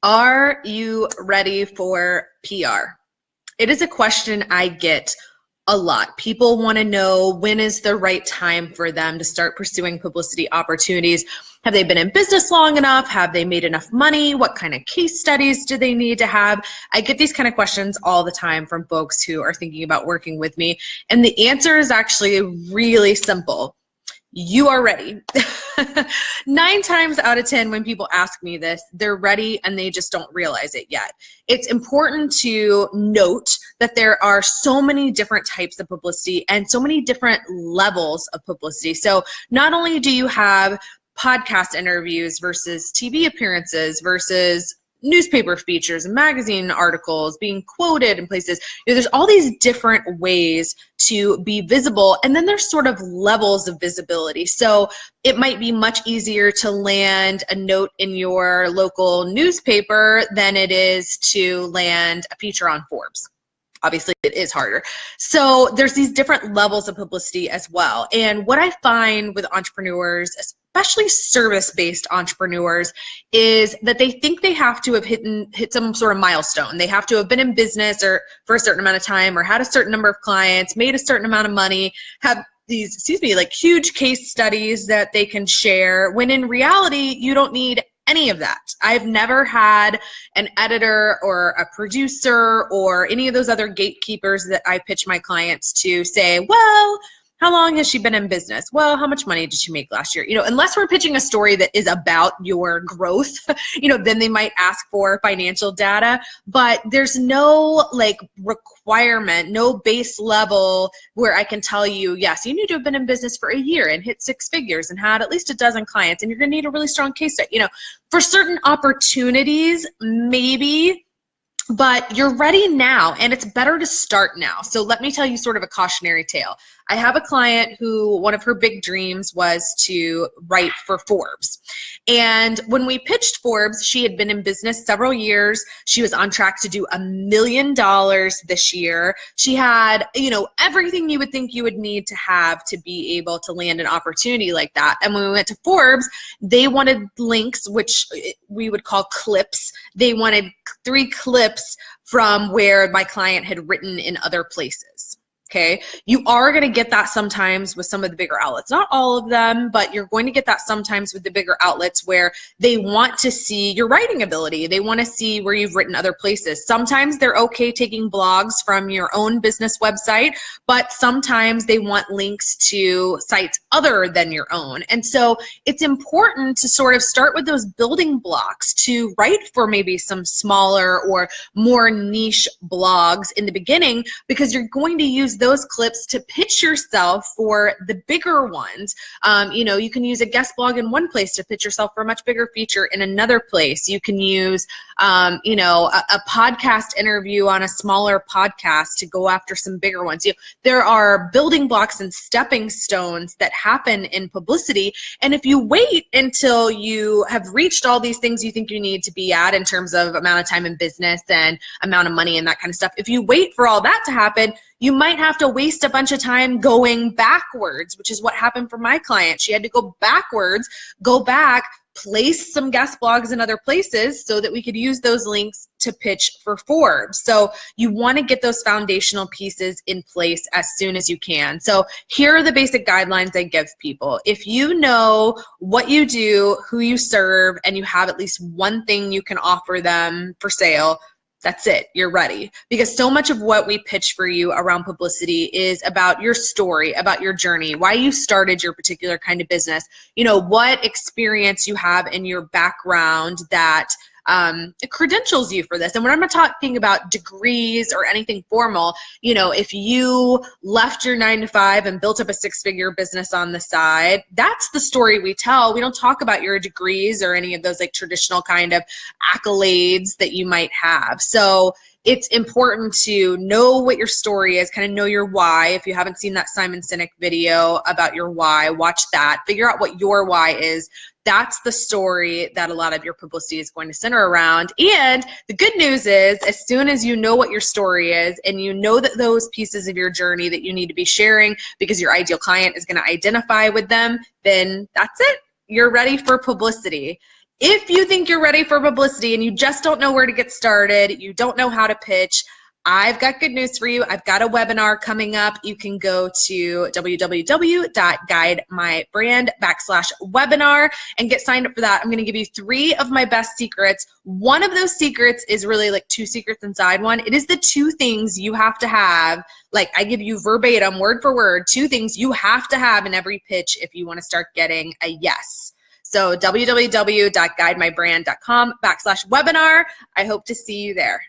Are you ready for PR? It is a question I get a lot. People want to know, when is the right time for them to start pursuing publicity opportunities? Have they been in business long enough? Have they made enough money? What kind of case studies do they need to have? I get these kind of questions all the time from folks who are thinking about working with me. And the answer is actually really simple. You are ready. 9 times out of 10 when people ask me this, they're ready and they just don't realize it yet. It's important to note that there are so many different types of publicity and so many different levels of publicity. So not only do you have podcast interviews versus TV appearances versus newspaper features and magazine articles being quoted in places. There's all these different ways to be visible, and then there's sort of levels of visibility. So it might be much easier to land a note in your local newspaper than it is to land a feature on Forbes. Obviously, it is harder. So there's these different levels of publicity as well. And what I find with entrepreneurs, especially service-based entrepreneurs, is that they think they have to have hit some sort of milestone. They have to have been in business or for a certain amount of time, or had a certain number of clients, made a certain amount of money, have these, like huge case studies that they can share, when in reality, you don't need any of that. I've never had an editor or a producer or any of those other gatekeepers that I pitch my clients to say, well, how long has she been in business? Well, how much money did she make last year? Unless we're pitching a story that is about your growth, then they might ask for financial data, but there's no requirement, no base level where I can tell you, yes, you need to have been in business for a year and hit 6 figures and had at least a dozen clients, and you're going to need a really strong case study. For certain opportunities, maybe, but you're ready now, and it's better to start now. So let me tell you sort of a cautionary tale. I have a client who one of her big dreams was to write for Forbes. And when we pitched Forbes, she had been in business several years. She was on track to do $1 million this year. She had, everything you would think you would need to have to be able to land an opportunity like that. And when we went to Forbes, they wanted links, which we would call clips. They wanted 3 clips from where my client had written in other places. Okay, you are going to get that sometimes with some of the bigger outlets. Not all of them, but you're going to get that sometimes with the bigger outlets where they want to see your writing ability. They want to see where you've written other places. Sometimes they're okay taking blogs from your own business website, but sometimes they want links to sites other than your own. And so it's important to sort of start with those building blocks to write for maybe some smaller or more niche blogs in the beginning, because you're going to use those clips to pitch yourself for the bigger ones. You can use a guest blog in one place to pitch yourself for a much bigger feature in another place. You can use, a podcast interview on a smaller podcast to go after some bigger ones. There are building blocks and stepping stones that happen in publicity. And if you wait until you have reached all these things you think you need to be at in terms of amount of time in business and amount of money and that kind of stuff, if you wait for all that to happen, you might have to waste a bunch of time going backwards, which is what happened for my client. She had to go backwards, go back, place some guest blogs in other places so that we could use those links to pitch for Forbes. So you want to get those foundational pieces in place as soon as you can. So here are the basic guidelines I give people. If you know what you do, who you serve, and you have at least one thing you can offer them for sale, that's it, you're ready. Because so much of what we pitch for you around publicity is about your story, about your journey, why you started your particular kind of business, what experience you have in your background that credentials you for this. And when I'm not talking about degrees or anything formal, if you left your 9-to-5 and built up a 6-figure business on the side, that's the story we tell. We don't talk about your degrees or any of those traditional kind of accolades that you might have. So it's important to know what your story is, kind of know your why. If you haven't seen that Simon Sinek video about your why, watch that. Figure out what your why is. That's the story that a lot of your publicity is going to center around. And the good news is, as soon as you know what your story is and you know that those pieces of your journey that you need to be sharing because your ideal client is going to identify with them, then that's it. You're ready for publicity. If you think you're ready for publicity and you just don't know where to get started, you don't know how to pitch, I've got good news for you. I've got a webinar coming up. You can go to www.guidemybrand.com/webinar and get signed up for that. I'm going to give you 3 of my best secrets. One of those secrets is really like 2 secrets inside one. It is the 2 things you have to have. Like I give you verbatim, word for word, 2 things you have to have in every pitch if you want to start getting a yes. So www.guidemybrand.com/webinar. I hope to see you there.